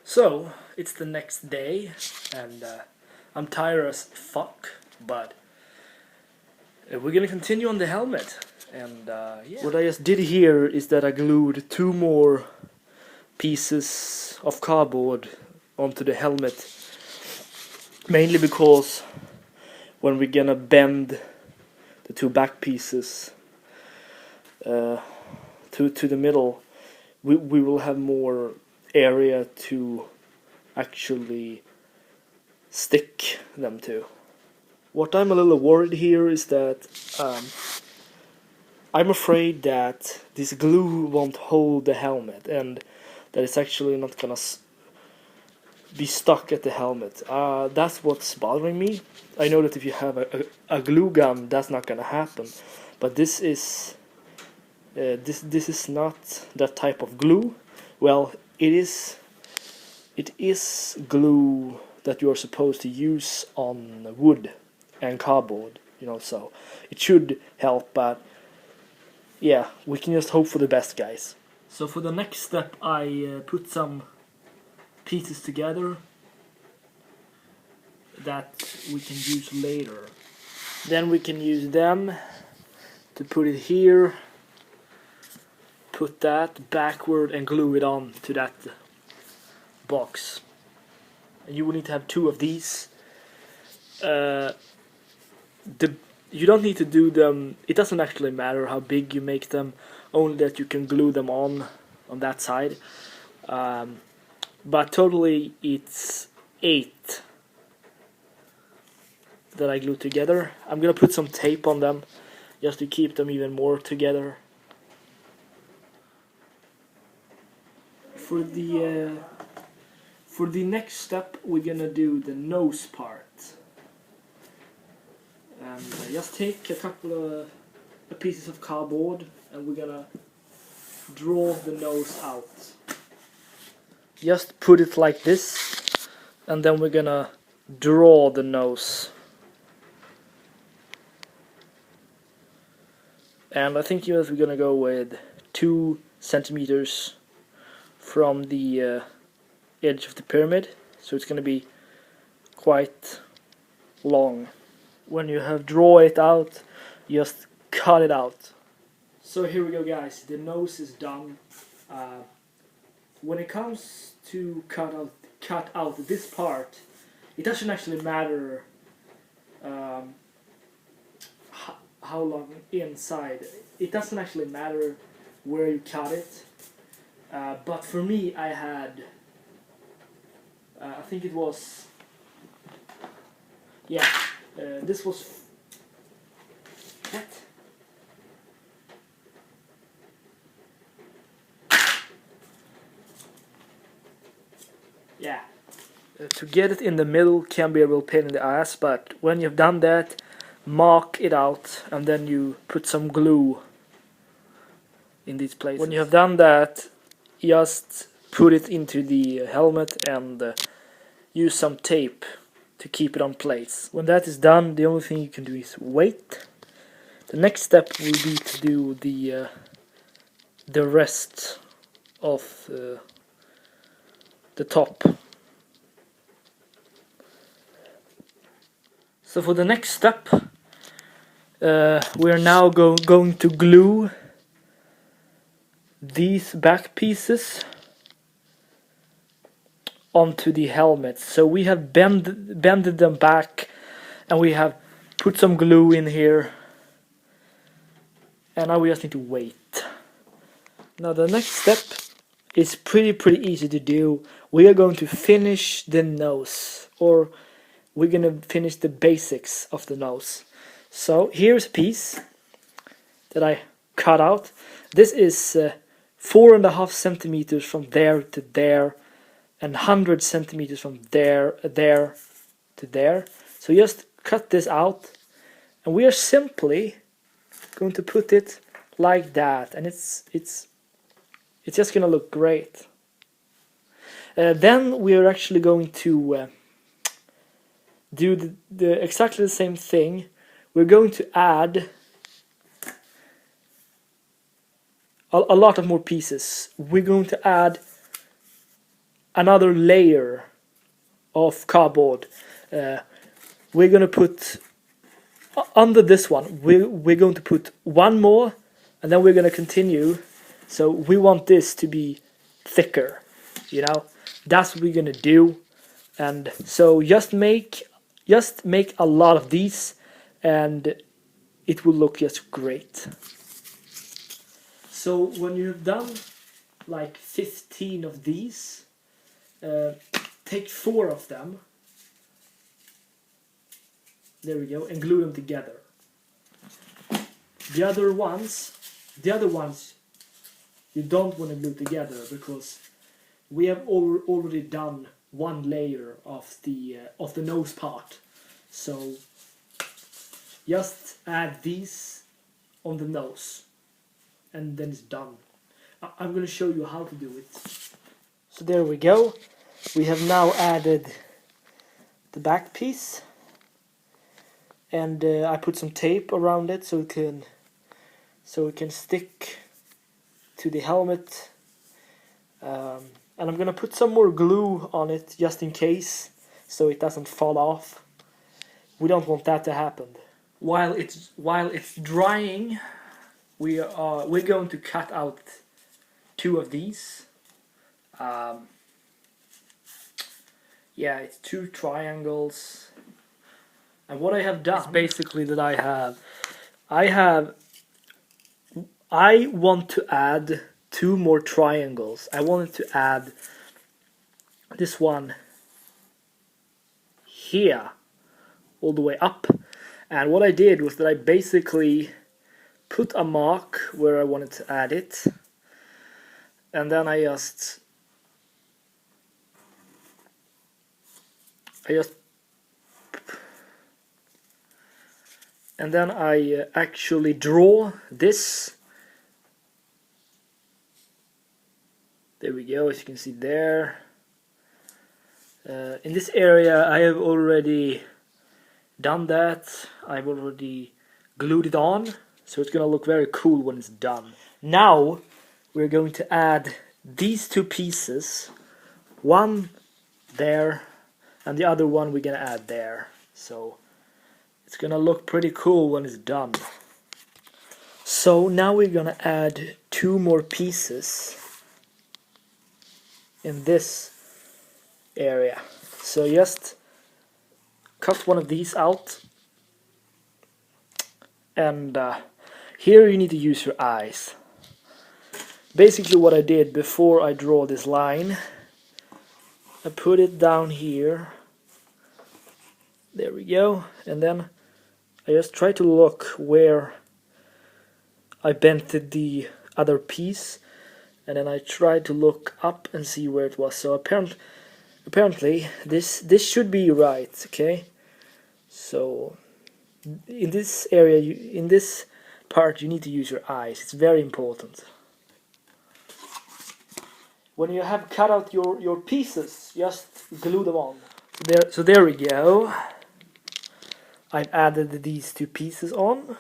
So, it's the next day, and I'm tired as fuck, but we're gonna continue on the helmet. And yeah. What I just did here is that I glued 2 more pieces of cardboard onto the helmet, mainly because when we're gonna bend the 2 back pieces to the middle, we will have more area to actually stick them to. What I'm a little worried here is that I'm afraid that this glue won't hold the helmet and that it's actually not gonna be stuck at the helmet. That's what's bothering me. I know that if you have a glue gun, that's not gonna happen, but this is not that type of glue. Well, it is glue that you are supposed to use on wood and cardboard, so it should help, but yeah, we can just hope for the best, guys. So for the next step, I put some pieces together that we can use later. Then we can use them to put it here, put that backward and glue it on to that box. And you will need to have 2 of these. You don't need to do them, it doesn't actually matter how big you make them, only that you can glue them on that side. But totally it's 8 that I glue together. I'm gonna put some tape on them just to keep them even more together. For the next step, we're gonna do the nose part. And just take a couple of pieces of cardboard and we're gonna draw the nose out. Just put it like this, and then we're gonna draw the nose. And I think we're gonna go with 2 centimeters from the edge of the pyramid, so it's gonna be quite long. When you have drawn it out, just cut it out. So here we go, guys. The nose is done. When it comes to cut out this part, it doesn't actually matter how long inside. It doesn't actually matter where you cut it. But for me, I had, I think it was, yeah, this was, what? Yeah. To get it in the middle can be a real pain in the ass, but when you've done that, mark it out and then you put some glue in these places. When you have done that, just put it into the helmet and use some tape to keep it on place. When that is done, the only thing you can do is wait. The next step will be to do the rest of the top. So for the next step, we are now going to glue these back pieces onto the helmet. So we have bended them back and we have put some glue in here, and now we just need to wait. Now the next step is pretty easy to do. We are going to finish the nose, or we're going to finish the basics of the nose. So here's a piece that I cut out. This is 4.5 centimeters from there to there, and 100 centimeters from there to there. So just cut this out, and we are simply going to put it like that, and it's just gonna look great. Then we are actually going to do exactly the same thing. We're going to add a lot of more pieces. We're going to add another layer of cardboard. We're gonna put under this one. We're going to put one more, and then we're gonna continue. So we want this to be thicker, you know. That's what we're gonna do. And so just make a lot of these, and it will look just great. So when you've done like 15 of these, take 4 of them. There we go, and glue them together. The other ones you don't want to glue together, because we have already done one layer of the nose part. So just add these on the nose, and then it's done. I'm going to show you how to do it. So there we go. We have now added the back piece, and I put some tape around it so it can stick to the helmet. And I'm gonna put some more glue on it just in case, so it doesn't fall off. We don't want that to happen. While it's drying, we're going to cut out 2 of these. Yeah, it's 2 triangles. And what I have done is basically that I want to add 2 more triangles. I wanted to add this one here all the way up, and what I did was that I basically put a mark where I wanted to add it, and then I just actually draw this. There we go, as you can see there. In this area I have already done that. I've already glued it on, so it's gonna look very cool when it's done. Now we're going to add these 2 pieces, one there and the other one we're gonna add there. So it's gonna look pretty cool when it's done. So now we're gonna add 2 more pieces in this area. So just cut one of these out, and here you need to use your eyes. Basically what I did before I draw this line, I put it down here. There we go, and then I just try to look where I bent the other piece, and then I tried to look up and see where it was. So apparently this should be right, okay? So in this area, in this part, you need to use your eyes. It's very important. When you have cut out your pieces, just glue them on. So there we go. I've added these 2 pieces on.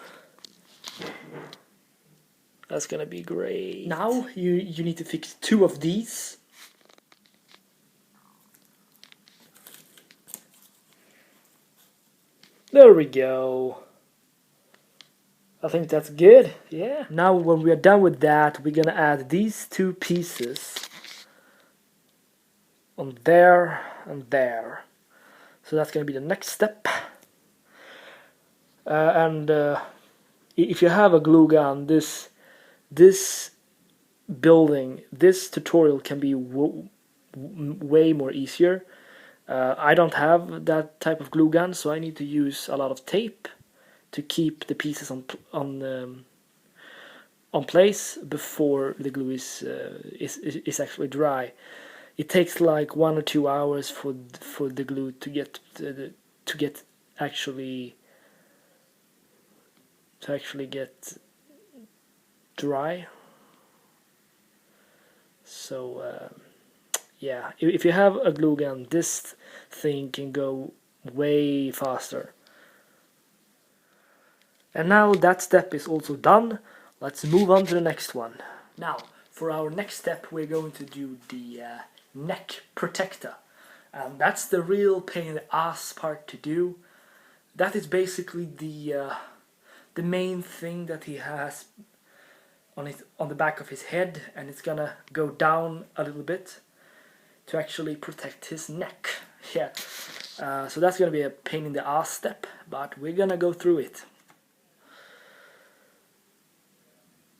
That's gonna be great. Now you need to fix 2 of these. There we go. I think that's good. Yeah. Now when we are done with that, we're gonna add these 2 pieces on there and there. So that's gonna be the next step. If you have a glue gun, this tutorial can be way more easier. I don't have that type of glue gun, so I need to use a lot of tape to keep the pieces on place before the glue is actually dry. It takes like 1 or 2 hours for the glue to get actually get dry. So yeah, if you have a glue gun, this thing can go way faster. And now that step is also done. Let's move on to the next one. Now, for our next step, we're going to do the neck protector. And that's the real pain in the ass part to do. That is basically the main thing that he has on the back of his head, and it's gonna go down a little bit to actually protect his neck. Yeah, so that's gonna be a pain in the ass step, but we're gonna go through it.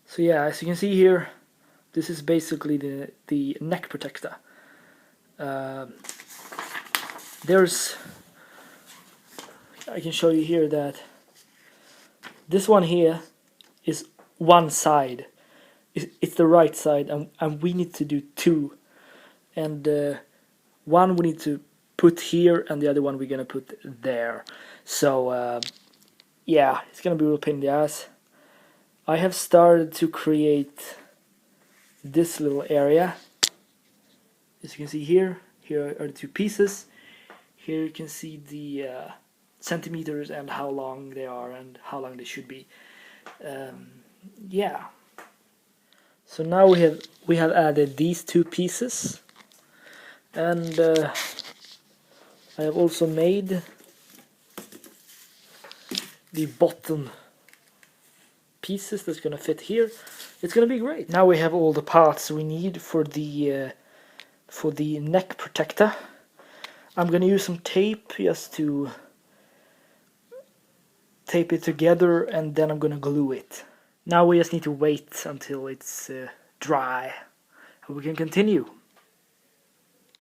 So yeah, as you can see here, this is basically the neck protector. I can show you here that this one here is one side. It's the right side, and we need to do two. And one we need to put here, and the other one we're gonna put there. So yeah, it's gonna be a real pain in the ass. I have started to create this little area. As you can see here are the two pieces. Here you can see the centimeters and how long they are and how long they should be. Yeah. So now we have added these two pieces, and I have also made the bottom pieces that's gonna fit here. It's gonna be great. Now we have all the parts we need for the neck protector. I'm gonna use some tape just to tape it together, and then I'm gonna glue it. Now we just need to wait until it's dry and we can continue.